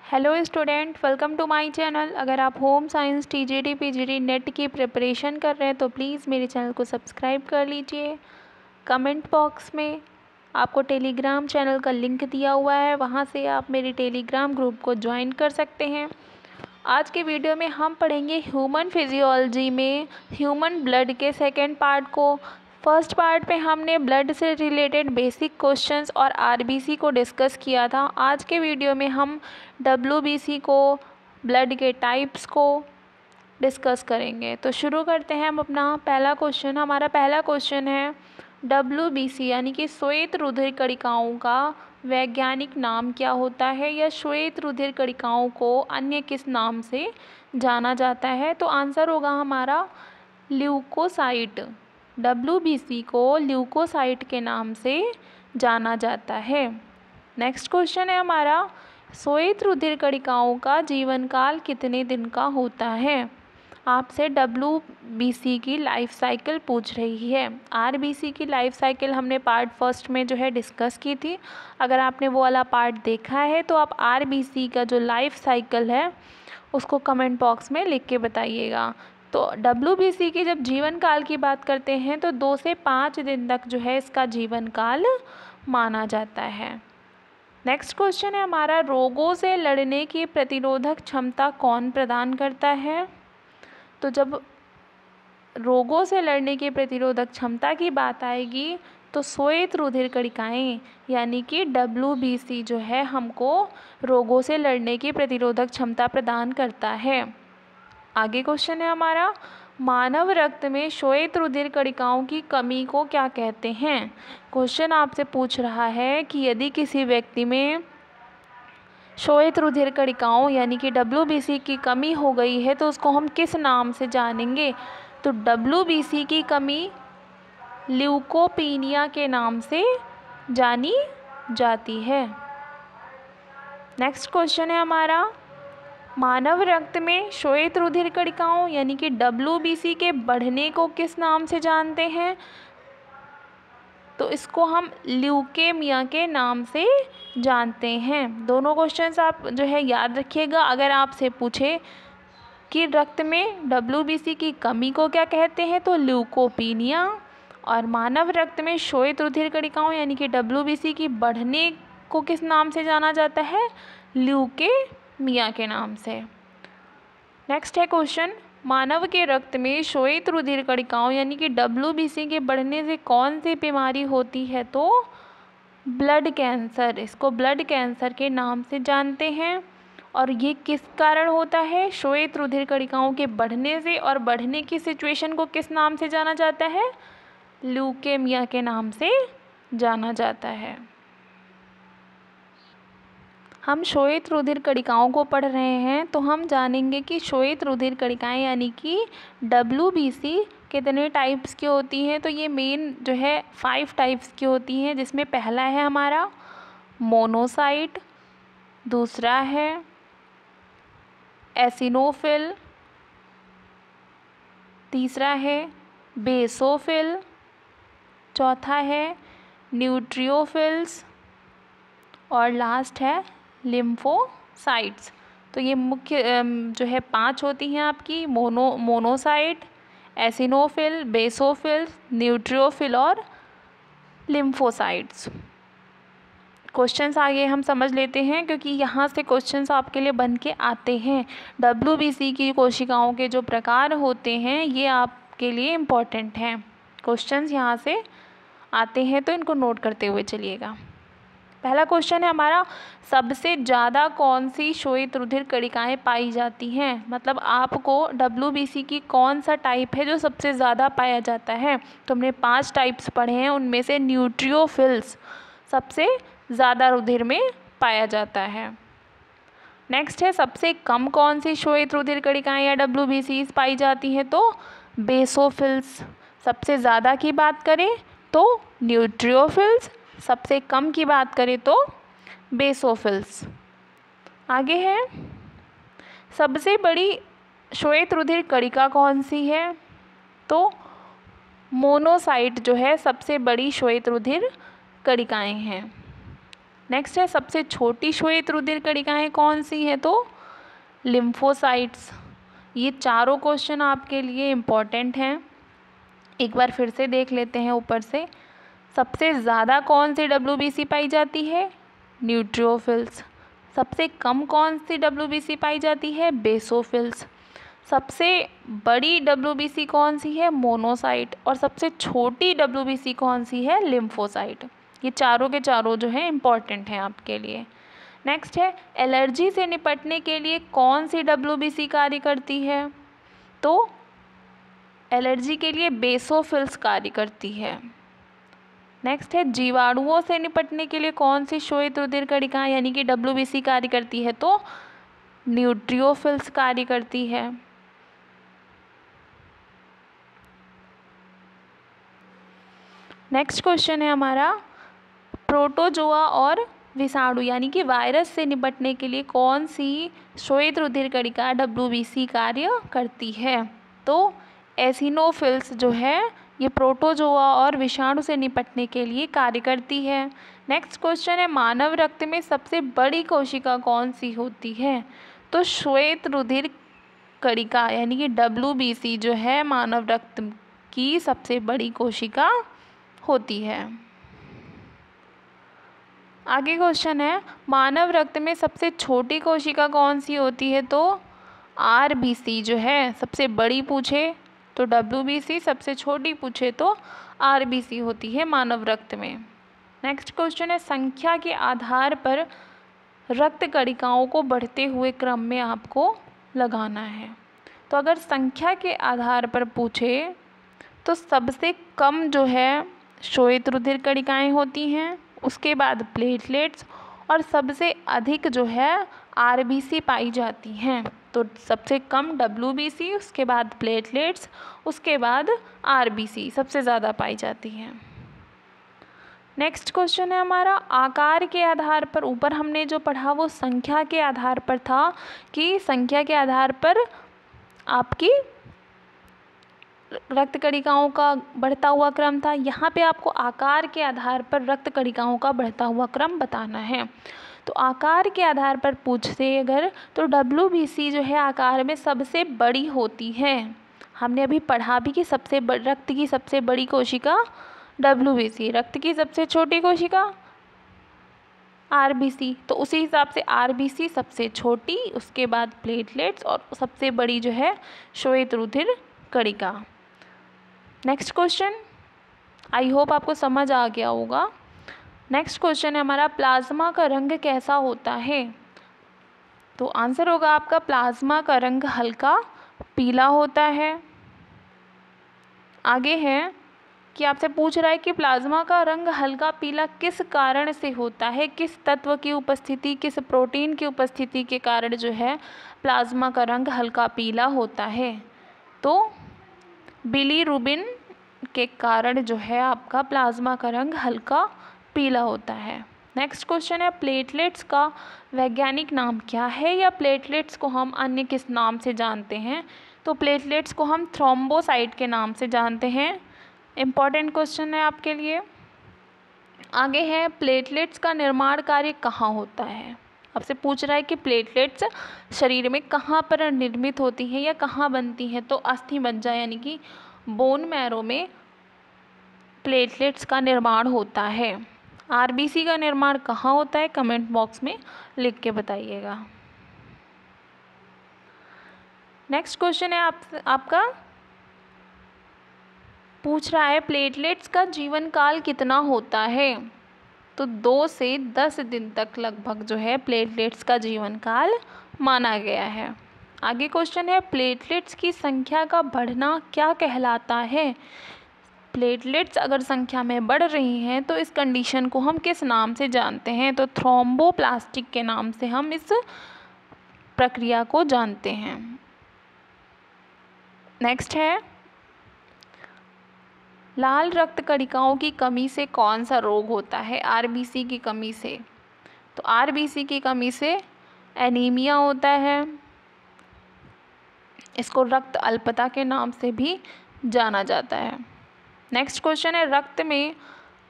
Hello student, welcome to my channel. अगर आप home science TGT PGT NET की preparation कर रहे हैं तो प्लीज़ मेरे चैनल को सब्सक्राइब कर लीजिए। कमेंट बॉक्स में आपको टेलीग्राम चैनल का लिंक दिया हुआ है, वहां से आप मेरे टेलीग्राम ग्रुप को ज्वाइन कर सकते हैं। आज के वीडियो में हम पढ़ेंगे ह्यूमन फिजियोलॉजी में ह्यूमन ब्लड के सेकेंड पार्ट को। फर्स्ट पार्ट में हमने ब्लड से रिलेटेड बेसिक क्वेश्चंस और आरबीसी को डिस्कस किया था। आज के वीडियो में हम डब्ल्यूबीसी को, ब्लड के टाइप्स को डिस्कस करेंगे। तो शुरू करते हैं हम अपना पहला क्वेश्चन। हमारा पहला क्वेश्चन है डब्ल्यूबीसी यानी कि श्वेत रुधिर कणिकाओं का वैज्ञानिक नाम क्या होता है, या श्वेत रुधिर कणिकाओं को अन्य किस नाम से जाना जाता है। तो आंसर होगा हमारा ल्यूकोसाइट। डब्ल्यूबीसी को ल्यूकोसाइट के नाम से जाना जाता है। नेक्स्ट क्वेश्चन है हमारा, श्वेत रुधिर कणिकाओं का जीवन काल कितने दिन का होता है। आपसे डब्ल्यूबीसी की लाइफ साइकिल पूछ रही है। आरबीसी की लाइफ साइकिल हमने पार्ट फर्स्ट में जो है डिस्कस की थी। अगर आपने वो वाला पार्ट देखा है तो आप आरबीसी का जो लाइफ साइकिल है उसको कमेंट बॉक्स में लिख के बताइएगा। तो डब्ल्यूबीसी की जब जीवन काल की बात करते हैं तो 2 से 5 दिन तक जो है इसका जीवन काल माना जाता है। नेक्स्ट क्वेश्चन है हमारा, रोगों से लड़ने की प्रतिरोधक क्षमता कौन प्रदान करता है। तो जब रोगों से लड़ने की प्रतिरोधक क्षमता की बात आएगी तो श्वेत रुधिर कणिकाएं यानी कि डब्ल्यूबीसी जो है हमको रोगों से लड़ने की प्रतिरोधक क्षमता प्रदान करता है। आगे क्वेश्चन है हमारा, मानव रक्त में श्वेत रुधिर कणिकाओं की कमी को क्या कहते हैं। क्वेश्चन आपसे पूछ रहा है कि यदि किसी व्यक्ति में श्वेत रुधिर कणिकाओं यानी कि डब्ल्यूबीसी की कमी हो गई है तो उसको हम किस नाम से जानेंगे। तो डब्ल्यूबीसी की कमी ल्यूकोपीनिया के नाम से जानी जाती है। नेक्स्ट क्वेश्चन है हमारा, मानव रक्त में श्वेत रुधिर कणिकाओं यानी कि डब्ल्यूबीसी के बढ़ने को किस नाम से जानते हैं। तो इसको हम ल्यूकेमिया के नाम से जानते हैं। दोनों क्वेश्चंस आप जो है याद रखिएगा। अगर आपसे पूछे कि रक्त में डब्ल्यूबीसी की कमी को क्या कहते हैं तो ल्यूकोपीनिया, और मानव रक्त में श्वेत रुधिर कणिकाओं यानी कि डब्ल्यूबीसी की बढ़ने को किस नाम से जाना जाता है, ल्यूकेमिया के नाम से। नेक्स्ट है क्वेश्चन, मानव के रक्त में श्वेत रुधिर कणिकाओं यानी कि डब्ल्यूबीसी के बढ़ने से कौन सी बीमारी होती है। तो ब्लड कैंसर, इसको ब्लड कैंसर के नाम से जानते हैं। और ये किस कारण होता है, श्वेत रुधिर कणिकाओं के बढ़ने से, और बढ़ने की सिचुएशन को किस नाम से जाना जाता है, ल्यूकेमिया के नाम से जाना जाता है। हम श्वेत रुधिर कणिकाओं को पढ़ रहे हैं तो हम जानेंगे कि श्वेत रुधिर कणिकाएं यानी कि डब्ल्यूबीसी कितने टाइप्स की होती हैं। तो ये मेन जो है 5 टाइप्स की होती हैं, जिसमें पहला है हमारा मोनोसाइट, दूसरा है एसिनोफिल, तीसरा है बेसोफिल, चौथा है न्यूट्रियोफिल्स, और लास्ट है लिम्फोसाइट्स। तो ये मुख्य जो है 5 होती हैं आपकी, मोनोसाइट, एसिनोफिल, बेसोफिल, न्यूट्रियोफिल और लिम्फोसाइट्स। क्वेश्चंस आगे हम समझ लेते हैं क्योंकि यहाँ से क्वेश्चंस आपके लिए बन के आते हैं। डब्ल्यूबीसी की कोशिकाओं के जो प्रकार होते हैं ये आपके लिए इम्पॉर्टेंट हैं। क्वेश्चंस यहाँ से आते हैं तो इनको नोट करते हुए चलिएगा। पहला क्वेश्चन है हमारा, सबसे ज़्यादा कौन सी श्वेत रुधिर कणिकाएं पाई जाती हैं। मतलब आपको डब्ल्यूबीसी की कौन सा टाइप है जो सबसे ज़्यादा पाया जाता है। तो हमने 5 टाइप्स पढ़े हैं, उनमें से न्यूट्रियोफिल्स सबसे ज़्यादा रुधिर में पाया जाता है। नेक्स्ट है, सबसे कम कौन सी श्वेत रुधिर कणिकाएं या डब्ल्यूबीसी पाई जाती हैं। तो बेसोफिल्स। सबसे ज़्यादा की बात करें तो न्यूट्रियोफिल्स, सबसे कम की बात करें तो बेसोफिल्स। आगे है, सबसे बड़ी श्वेत रुधिर कणिका कौन सी है। तो मोनोसाइट जो है सबसे बड़ी श्वेत रुधिर कणिकाएं हैं। नेक्स्ट है सबसे छोटी श्वेत रुधिर कणिकाएं कौन सी है, तो लिम्फोसाइट्स। ये चारों क्वेश्चन आपके लिए इम्पॉर्टेंट हैं, एक बार फिर से देख लेते हैं ऊपर से। सबसे ज़्यादा कौन सी WBC पाई जाती है, न्यूट्रोफिल्स। सबसे कम कौन सी WBC पाई जाती है, बेसोफिल्स। सबसे बड़ी WBC कौन सी है, मोनोसाइट। और सबसे छोटी WBC कौन सी है, लिम्फोसाइट। ये चारों के चारों जो है इम्पॉर्टेंट हैं आपके लिए। नेक्स्ट है एलर्जी से निपटने के लिए कौन सी WBC कार्य करती है, तो एलर्जी के लिए बेसोफिल्स कार्य करती है। नेक्स्ट है जीवाणुओं से निपटने के लिए कौन सी श्वेत रुधिर कणिकाएं यानी कि WBC कार्य करती है, तो न्यूट्रियोफिल्स कार्य करती है। नेक्स्ट क्वेश्चन है हमारा, प्रोटोजोआ और विषाणु यानी कि वायरस से निपटने के लिए कौन सी श्वेत रुधिर कणिका WBC कार्य करती है, तो एसिनोफिल्स जो है ये प्रोटोजोआ और विषाणु से निपटने के लिए कार्य करती है। नेक्स्ट क्वेश्चन है मानव रक्त में सबसे बड़ी कोशिका कौन सी होती है, तो श्वेत रुधिर कणिका यानी कि WBC जो है मानव रक्त की सबसे बड़ी कोशिका होती है। आगे क्वेश्चन है मानव रक्त में सबसे छोटी कोशिका कौन सी होती है, तो RBC जो है सबसे बड़ी पूछे तो WBC, सबसे छोटी पूछे तो RBC होती है मानव रक्त में। नेक्स्ट क्वेश्चन है संख्या के आधार पर रक्त कणिकाओं को बढ़ते हुए क्रम में आपको लगाना है। तो अगर संख्या के आधार पर पूछे तो सबसे कम जो है श्वेत रुधिर कणिकाएं होती हैं, उसके बाद प्लेटलेट्स, और सबसे अधिक जो है RBC पाई जाती हैं। तो सबसे कम WBC, उसके बाद प्लेटलेट्स, उसके बाद RBC सबसे ज़्यादा पाई जाती हैं। नेक्स्ट क्वेश्चन है हमारा आकार के आधार पर, ऊपर हमने जो पढ़ा वो संख्या के आधार पर था कि संख्या के आधार पर आपकी रक्त कणिकाओं का बढ़ता हुआ क्रम था। यहाँ पे आपको आकार के आधार पर रक्त कणिकाओं का बढ़ता हुआ क्रम बताना है। तो आकार के आधार पर पूछते अगर तो WBC जो है आकार में सबसे बड़ी होती है। हमने अभी पढ़ा भी कि रक्त की सबसे बड़ी कोशिका WBC, रक्त की सबसे छोटी कोशिका RBC। तो उसी हिसाब से RBC सबसे छोटी, उसके बाद प्लेटलेट्स और सबसे बड़ी जो है श्वेत रुधिर कणिका। नेक्स्ट क्वेश्चन, आई होप आपको समझ आ गया होगा। नेक्स्ट क्वेश्चन है हमारा प्लाज्मा का रंग कैसा होता है, तो आंसर होगा आपका प्लाज्मा का रंग हल्का पीला होता है। आगे है कि आपसे पूछ रहा है कि प्लाज्मा का रंग हल्का पीला किस कारण से होता है, किस तत्व की उपस्थिति, किस प्रोटीन की उपस्थिति के कारण जो है प्लाज्मा का रंग हल्का पीला होता है, तो बिलीरुबिन के कारण जो है आपका प्लाज्मा का रंग हल्का पीला होता है। नेक्स्ट क्वेश्चन है प्लेटलेट्स का वैज्ञानिक नाम क्या है, या प्लेटलेट्स को हम अन्य किस नाम से जानते हैं, तो प्लेटलेट्स को हम थ्रोम्बोसाइट के नाम से जानते हैं। इम्पॉर्टेंट क्वेश्चन है आपके लिए। आगे है प्लेटलेट्स का निर्माण कार्य कहाँ होता है, आपसे पूछ रहा है कि प्लेटलेट्स शरीर में कहाँ पर निर्मित होती हैं या कहाँ बनती हैं, तो अस्थिमज्जा यानी कि बोन मैरो में प्लेटलेट्स का निर्माण होता है। RBC का निर्माण कहाँ होता है, कमेंट बॉक्स में लिख के बताइएगा। नेक्स्ट क्वेश्चन है आपका पूछ रहा है प्लेटलेट्स का जीवन काल कितना होता है, तो 2 से 10 दिन तक लगभग जो है प्लेटलेट्स का जीवन काल माना गया है। आगे क्वेश्चन है प्लेटलेट्स की संख्या का बढ़ना क्या कहलाता है, प्लेटलेट्स अगर संख्या में बढ़ रही हैं तो इस कंडीशन को हम किस नाम से जानते हैं, तो थ्रोम्बोप्लास्टिक के नाम से हम इस प्रक्रिया को जानते हैं। नेक्स्ट है लाल रक्त कणिकाओं की कमी से कौन सा रोग होता है, RBC की कमी से, तो RBC की कमी से एनीमिया होता है, इसको रक्त अल्पता के नाम से भी जाना जाता है। नेक्स्ट क्वेश्चन है रक्त में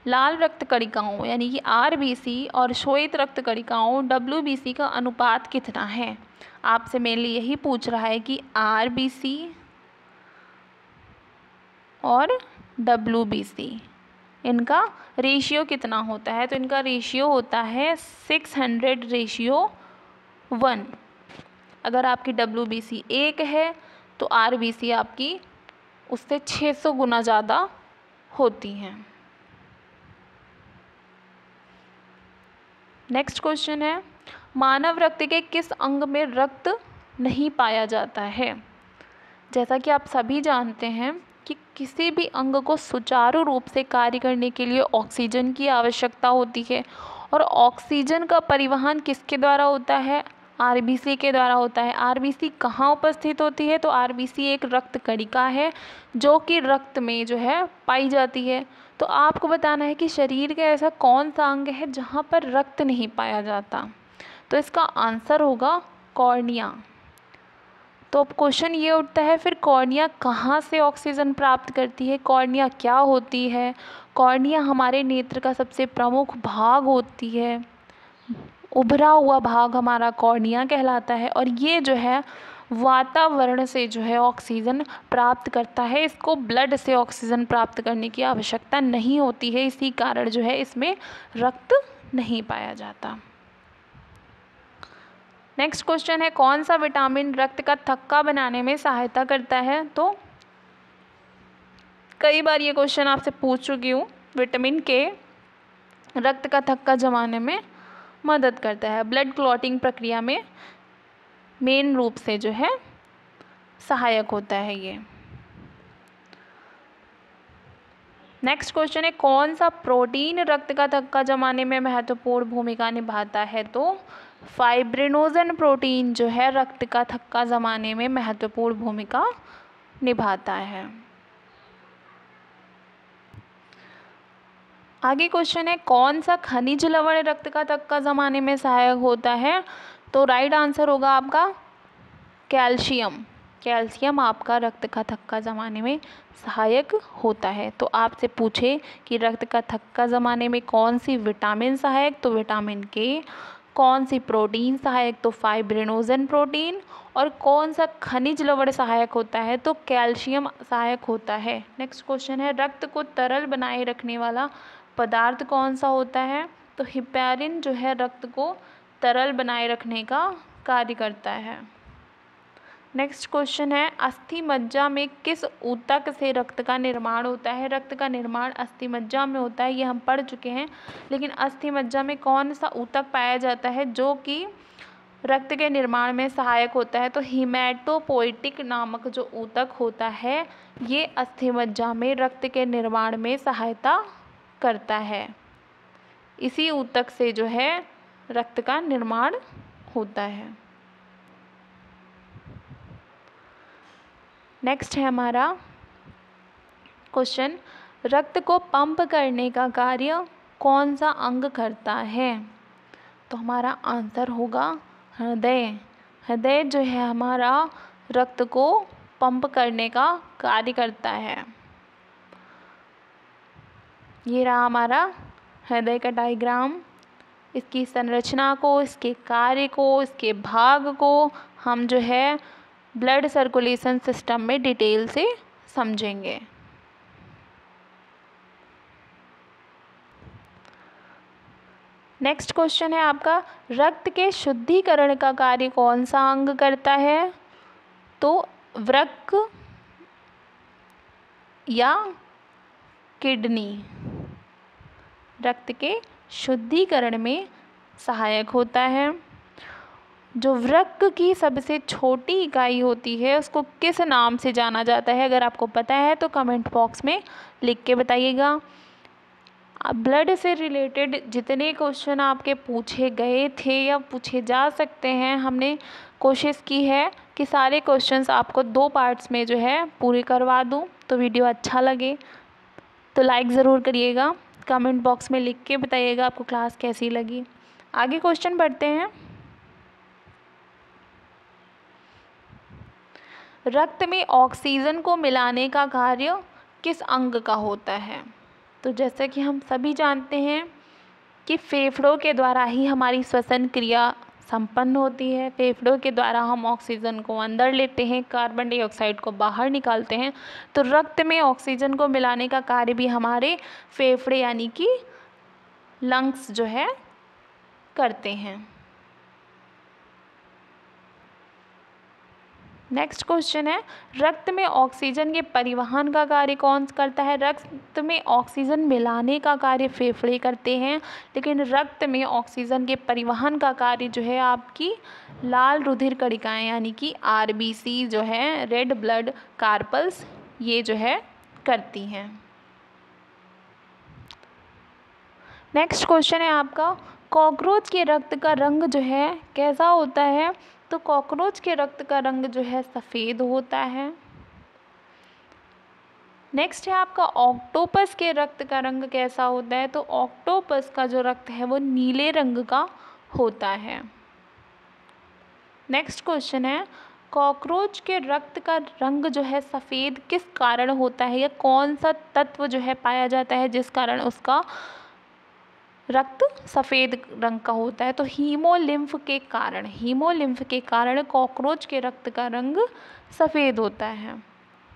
लाल रक्त कणिकाओं यानी कि आरबीसी और श्वेत रक्त कणिकाओं डब्ल्यूबीसी का अनुपात कितना है। आपसे मेनली यही पूछ रहा है कि आरबीसी और डब्ल्यूबीसी इनका रेशियो कितना होता है। तो इनका रेशियो होता है 600:1। अगर आपकी डब्ल्यूबीसी 1 है तो आरबीसी आपकी उससे 600 गुना ज़्यादा होती हैं। नेक्स्ट क्वेश्चन है, मानव रक्त के किस अंग में रक्त नहीं पाया जाता है। जैसा कि आप सभी जानते हैं कि किसी भी अंग को सुचारू रूप से कार्य करने के लिए ऑक्सीजन की आवश्यकता होती है, और ऑक्सीजन का परिवहन किसके द्वारा होता है, आरबीसी के द्वारा होता है। आरबीसी कहाँ उपस्थित होती है, तो आरबीसी एक रक्त कणिका है जो कि रक्त में जो है पाई जाती है। तो आपको बताना है कि शरीर का ऐसा कौन सा अंग है जहाँ पर रक्त नहीं पाया जाता। तो इसका आंसर होगा कॉर्निया। तो अब क्वेश्चन ये उठता है, फिर कॉर्निया कहाँ से ऑक्सीजन प्राप्त करती है, कॉर्निया क्या होती है। कॉर्निया हमारे नेत्र का सबसे प्रमुख भाग होती है, उभरा हुआ भाग हमारा कॉर्निया कहलाता है, और ये जो है वातावरण से जो है ऑक्सीजन प्राप्त करता है। इसको ब्लड से ऑक्सीजन प्राप्त करने की आवश्यकता नहीं होती है, इसी कारण जो है इसमें रक्त नहीं पाया जाता। नेक्स्ट क्वेश्चन है, कौन सा विटामिन रक्त का थक्का बनाने में सहायता करता है। तो कई बार ये क्वेश्चन आपसे पूछ चुकी हूँ। विटामिन के रक्त का थक्का जमाने में मदद करता है, ब्लड क्लॉटिंग प्रक्रिया में मेन रूप से जो है सहायक होता है ये। नेक्स्ट क्वेश्चन है, कौन सा प्रोटीन रक्त का थक्का जमाने में महत्वपूर्ण भूमिका निभाता है। तो फाइब्रिनोजन प्रोटीन जो है रक्त का थक्का जमाने में महत्वपूर्ण भूमिका निभाता है। आगे क्वेश्चन है, कौन सा खनिज लवण रक्त का थक्का जमाने में सहायक होता है। तो राइट आंसर होगा आपका कैल्शियम। कैल्शियम आपका रक्त का थक्का जमाने में सहायक होता है। तो आपसे पूछे कि रक्त का थक्का जमाने में कौन सी विटामिन सहायक, तो विटामिन के। कौन सी प्रोटीन सहायक, तो फाइब्रिनोजन प्रोटीन। और कौन सा खनिज लवण सहायक होता है, तो कैल्शियम सहायक होता है। नेक्स्ट क्वेश्चन है, रक्त को तरल बनाए रखने वाला पदार्थ कौन सा होता है। तो हिपैरिन जो है रक्त को तरल बनाए रखने का कार्य करता है। नेक्स्ट क्वेश्चन है, अस्थि मज्जा में किस ऊतक से रक्त का निर्माण होता है। रक्त का निर्माण अस्थि मज्जा में होता है, ये हम पढ़ चुके हैं। लेकिन अस्थि मज्जा में कौन सा ऊतक पाया जाता है जो कि रक्त के निर्माण में सहायक होता है। तो हीमैटोपोइटिक नामक जो ऊतक होता है ये अस्थि मज्जा में रक्त के निर्माण में सहायता करता है। इसी ऊतक से जो है रक्त का निर्माण होता है। नेक्स्ट है हमारा क्वेश्चन, रक्त को पंप करने का कार्य कौन सा अंग करता है। तो हमारा आंसर होगा हृदय। हृदय जो है हमारा रक्त को पंप करने का कार्य करता है। ये रहा हमारा हृदय का डायग्राम। इसकी संरचना को, इसके कार्य को, इसके भाग को हम जो है ब्लड सर्कुलेशन सिस्टम में डिटेल से समझेंगे। नेक्स्ट क्वेश्चन है आपका, रक्त के शुद्धिकरण का कार्य कौन सा अंग करता है। तो वृक्क या किडनी रक्त के शुद्धिकरण में सहायक होता है। जो वृक्क की सबसे छोटी इकाई होती है उसको किस नाम से जाना जाता है। अगर आपको पता है तो कमेंट बॉक्स में लिख के बताइएगा। ब्लड से रिलेटेड जितने क्वेश्चन आपके पूछे गए थे या पूछे जा सकते हैं, हमने कोशिश की है कि सारे क्वेश्चंस आपको 2 पार्ट्स में जो है पूरे करवा दूं। तो वीडियो अच्छा लगे तो लाइक ज़रूर करिएगा, कमेंट बॉक्स में लिख के बताइएगा आपको क्लास कैसी लगी। आगे क्वेश्चन बढ़ते हैं। रक्त में ऑक्सीजन को मिलाने का कार्य किस अंग का होता है। तो जैसा कि हम सभी जानते हैं कि फेफड़ों के द्वारा ही हमारी श्वसन क्रिया संपन्न होती है। फेफड़ों के द्वारा हम ऑक्सीजन को अंदर लेते हैं, कार्बन डाइऑक्साइड को बाहर निकालते हैं। तो रक्त में ऑक्सीजन को मिलाने का कार्य भी हमारे फेफड़े यानी कि लंग्स जो है करते हैं। नेक्स्ट क्वेश्चन है, रक्त में ऑक्सीजन के परिवहन का कार्य कौन करता है? रक्त में ऑक्सीजन मिलाने का कार्य फेफड़े करते हैं, लेकिन रक्त में ऑक्सीजन के परिवहन का कार्य जो है आपकी लाल रुधिर कणिकाएं यानी कि आरबीसी जो है, रेड ब्लड कार्पल्स, ये जो है करती हैं। नेक्स्ट क्वेश्चन है आपका, कॉकरोच के रक्त का रंग जो है कैसा होता है? तो कॉकरोच के रक्त का रंग जो है सफ़ेद होता है। नेक्स्ट है आपका, ऑक्टोपस के रक्त का रंग कैसा होता है? तो ऑक्टोपस का जो रक्त है वो नीले रंग का होता है। नेक्स्ट क्वेश्चन है, कॉकरोच के रक्त का रंग जो है सफ़ेद किस कारण होता है, या कौन सा तत्व जो है पाया जाता है जिस कारण उसका रक्त सफ़ेद रंग का होता है? तो हीमोलिम्फ के कारण कॉकरोच के रक्त का रंग सफ़ेद होता है।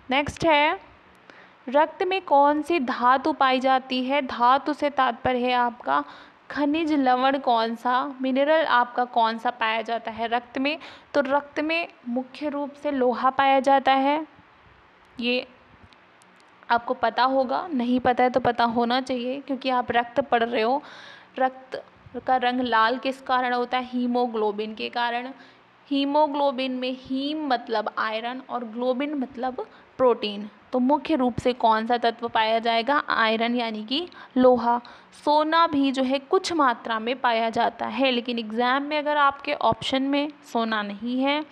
नेक्स्ट है, रक्त में कौन सी धातु पाई जाती है? धातु से तात्पर्य है आपका खनिज लवण कौन सा, मिनरल आपका कौन सा पाया जाता है रक्त में? तो रक्त में मुख्य रूप से लोहा पाया जाता है। ये आपको पता होगा, नहीं पता है तो पता होना चाहिए क्योंकि आप रक्त पढ़ रहे हो। रक्त का रंग लाल किस कारण होता है? हीमोग्लोबिन के कारण। हीमोग्लोबिन में हीम मतलब आयरन और ग्लोबिन मतलब प्रोटीन। तो मुख्य रूप से कौन सा तत्व पाया जाएगा? आयरन यानी कि लोहा। सोना भी जो है कुछ मात्रा में पाया जाता है, लेकिन एग्ज़ाम में अगर आपके ऑप्शन में सोना नहीं है,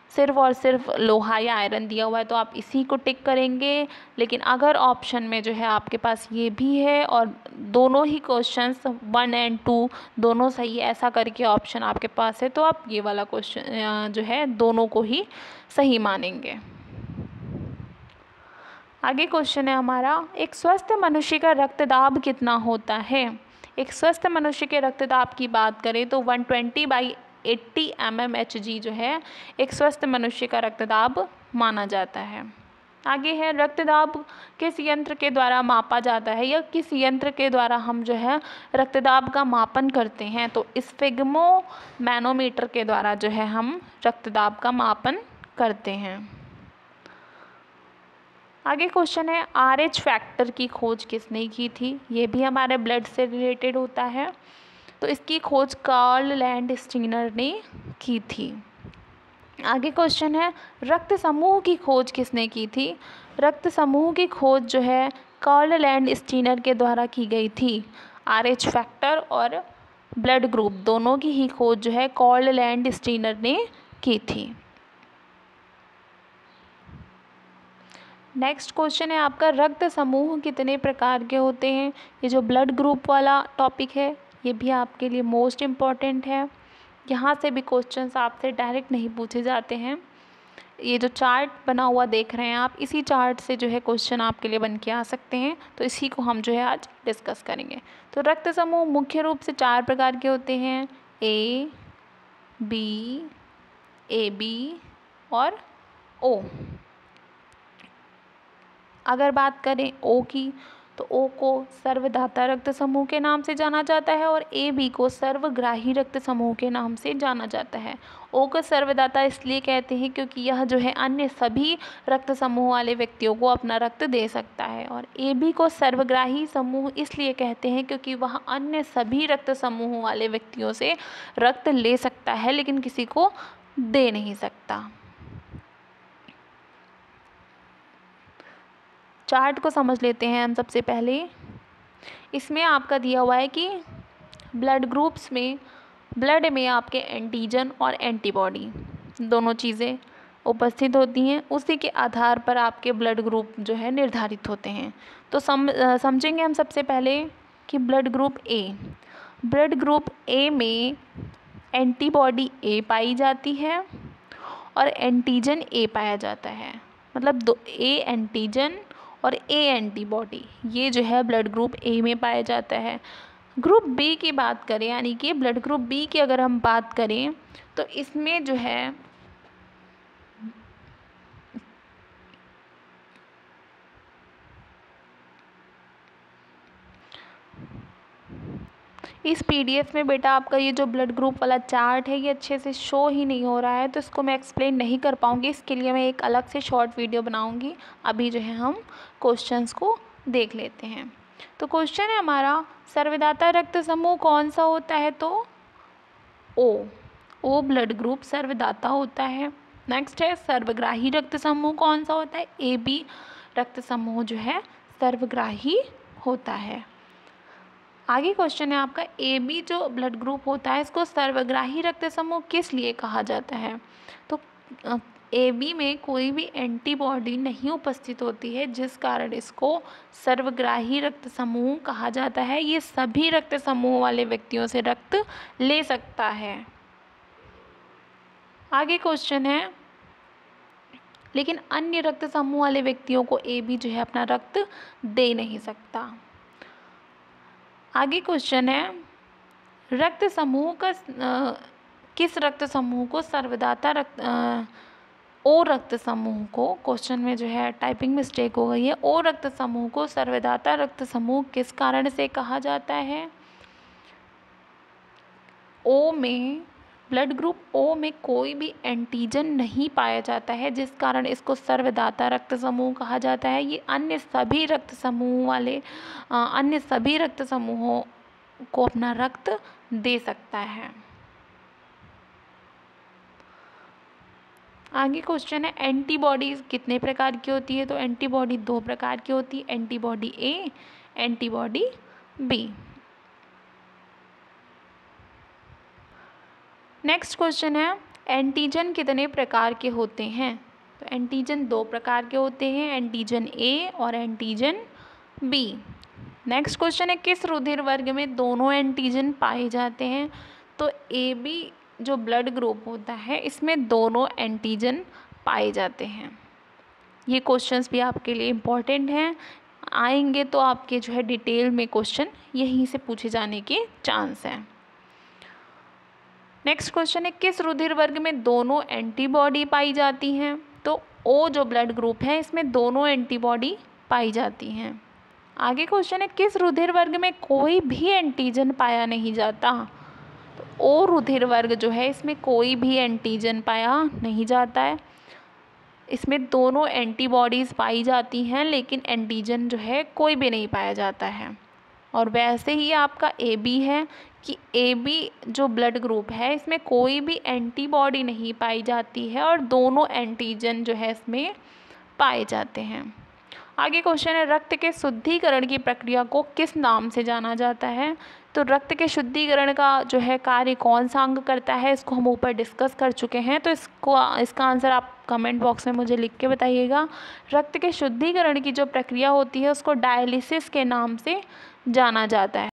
सिर्फ और सिर्फ लोहा या आयरन दिया हुआ है, तो आप इसी को टिक करेंगे। लेकिन अगर ऑप्शन में जो है आपके पास ये भी है और दोनों ही क्वेश्चंस 1 और 2 दोनों सही है, ऐसा करके ऑप्शन आपके पास है, तो आप ये वाला क्वेश्चन जो है दोनों को ही सही मानेंगे। आगे क्वेश्चन है हमारा, एक स्वस्थ मनुष्य का रक्तदाब कितना होता है? एक स्वस्थ मनुष्य के रक्तदाब की बात करें तो 120/80 mmHg जो है एक स्वस्थ मनुष्य का रक्तदाब माना जाता है। आगे है, रक्तदाब किस यंत्र के द्वारा मापा जाता है, या किस यंत्र के द्वारा हम जो है रक्तदाब का मापन करते हैं? तो स्फिग्मोमैनोमीटर के द्वारा जो है हम रक्तदाब का मापन करते हैं। आगे क्वेश्चन है, RH फैक्टर की खोज किसने की थी? ये भी हमारे ब्लड से रिलेटेड होता है। तो इसकी खोज कार्ल लैंडस्टीनर ने की थी। आगे क्वेश्चन है, रक्त समूह की खोज किसने की थी? रक्त समूह की खोज जो है कार्ल लैंडस्टीनर के द्वारा की गई थी। RH फैक्टर और ब्लड ग्रुप दोनों की ही खोज जो है कार्ल लैंडस्टीनर ने की थी। नेक्स्ट क्वेश्चन है आपका, रक्त समूह कितने प्रकार के होते हैं? ये जो ब्लड ग्रुप वाला टॉपिक है ये भी आपके लिए मोस्ट इम्पॉर्टेंट है। यहाँ से भी क्वेश्चंस आपसे डायरेक्ट नहीं पूछे जाते हैं। ये जो चार्ट बना हुआ देख रहे हैं आप, इसी चार्ट से जो है क्वेश्चन आपके लिए बन के आ सकते हैं, तो इसी को हम जो है आज डिस्कस करेंगे। तो रक्त समूह मुख्य रूप से 4 प्रकार के होते हैं, A, B, AB और O। अगर बात करें O की, तो O को सर्वदाता रक्त समूह के नाम से जाना जाता है और AB को सर्वग्राही रक्त समूह के नाम से जाना जाता है। O को सर्वदाता इसलिए कहते हैं क्योंकि यह जो है अन्य सभी रक्त समूह वाले व्यक्तियों को अपना रक्त दे सकता है, और AB को सर्वग्राही समूह इसलिए कहते हैं क्योंकि वह अन्य सभी रक्त समूह वाले व्यक्तियों से रक्त ले सकता है लेकिन किसी को दे नहीं सकता। चार्ट को समझ लेते हैं हम सबसे पहले। इसमें आपका दिया हुआ है कि ब्लड ग्रुप्स में, ब्लड में आपके एंटीजन और एंटीबॉडी दोनों चीज़ें उपस्थित होती हैं, उसी के आधार पर आपके ब्लड ग्रुप जो है निर्धारित होते हैं। तो समझेंगे हम सबसे पहले कि ब्लड ग्रुप ए में एंटीबॉडी ए पाई जाती है और एंटीजन ए पाया जाता है। मतलब A एंटीजन और ए एंटीबॉडी, ये जो है ब्लड ग्रुप ए में पाया जाता है। ग्रुप बी की बात करें, यानी कि ब्लड ग्रुप बी की अगर हम बात करें तो इसमें जो है इस पीडीएफ में बेटा आपका ये जो ब्लड ग्रुप वाला चार्ट है ये अच्छे से शो ही नहीं हो रहा है, तो इसको मैं एक्सप्लेन नहीं कर पाऊँगी। इसके लिए मैं एक अलग से शॉर्ट वीडियो बनाऊँगी। अभी जो है हम क्वेश्चंस को देख लेते हैं। तो क्वेश्चन है हमारा, सर्वदाता रक्त समूह कौन सा होता है? तो ओ ब्लड ग्रुप सर्वदाता होता है। नेक्स्ट है, सर्वग्राही रक्त समूह कौन सा होता है? ए बी रक्त समूह जो है सर्वग्राही होता है। आगे क्वेश्चन है आपका, ए बी जो ब्लड ग्रुप होता है इसको सर्वग्राही रक्त समूह किस लिए कहा जाता है? तो ए बी में कोई भी एंटीबॉडी नहीं उपस्थित होती है, जिस कारण इसको सर्वग्राही रक्त समूह कहा जाता है। ये सभी रक्त समूह वाले व्यक्तियों से रक्त ले सकता है। आगे क्वेश्चन है, लेकिन अन्य रक्त समूह वाले व्यक्तियों को ए बी जो है अपना रक्त दे नहीं सकता। आगे क्वेश्चन है, रक्त समूह का किस रक्त समूह को सर्वदाता रक्त ओ रक्त समूह को, क्वेश्चन में जो है टाइपिंग मिस्टेक हो गई है, ओ रक्त समूह को सर्वदाता रक्त समूह किस कारण से कहा जाता है? ओ में, ब्लड ग्रुप ओ में कोई भी एंटीजन नहीं पाया जाता है, जिस कारण इसको सर्वदाता रक्त समूह कहा जाता है। ये अन्य सभी रक्त समूहों को अपना रक्त दे सकता है। आगे क्वेश्चन है, एंटीबॉडीज़ कितने प्रकार की होती है? तो एंटीबॉडी 2 प्रकार की होती है, एंटीबॉडी ए, एंटीबॉडी बी। नेक्स्ट क्वेश्चन है, एंटीजन कितने प्रकार के होते हैं? तो एंटीजन 2 प्रकार के होते हैं, एंटीजन ए और एंटीजन बी। नेक्स्ट क्वेश्चन है, किस रुधिर वर्ग में दोनों एंटीजन पाए जाते हैं? तो ए बी जो ब्लड ग्रुप होता है इसमें दोनों एंटीजन पाए जाते हैं। ये क्वेश्चंस भी आपके लिए इम्पॉर्टेंट हैं, आएंगे तो आपके जो है डिटेल में क्वेश्चन यहीं से पूछे जाने के चांस हैं। नेक्स्ट क्वेश्चन है, किस रुधिर वर्ग में दोनों एंटीबॉडी पाई जाती हैं? तो ओ जो ब्लड ग्रुप है इसमें दोनों एंटीबॉडी पाई जाती हैं। आगे क्वेश्चन है, किस रुधिर वर्ग में कोई भी एंटीजन पाया नहीं जाता? तो ओ रुधिर वर्ग जो है इसमें कोई भी एंटीजन पाया नहीं जाता है। इसमें दोनों एंटीबॉडीज़ पाई जाती हैं, लेकिन एंटीजन जो है कोई भी नहीं पाया जाता है। और वैसे ही आपका ए बी है कि ए बी जो ब्लड ग्रुप है इसमें कोई भी एंटीबॉडी नहीं पाई जाती है और दोनों एंटीजन जो है इसमें पाए जाते हैं। आगे क्वेश्चन है, रक्त के शुद्धिकरण की प्रक्रिया को किस नाम से जाना जाता है? तो रक्त के शुद्धिकरण का जो है कार्य कौन सा अंग करता है, इसको हम ऊपर डिस्कस कर चुके हैं, तो इसका आंसर आप कमेंट बॉक्स में मुझे लिख के बताइएगा। रक्त के शुद्धिकरण की जो प्रक्रिया होती है उसको डायलिसिस के नाम से जाना जाता है।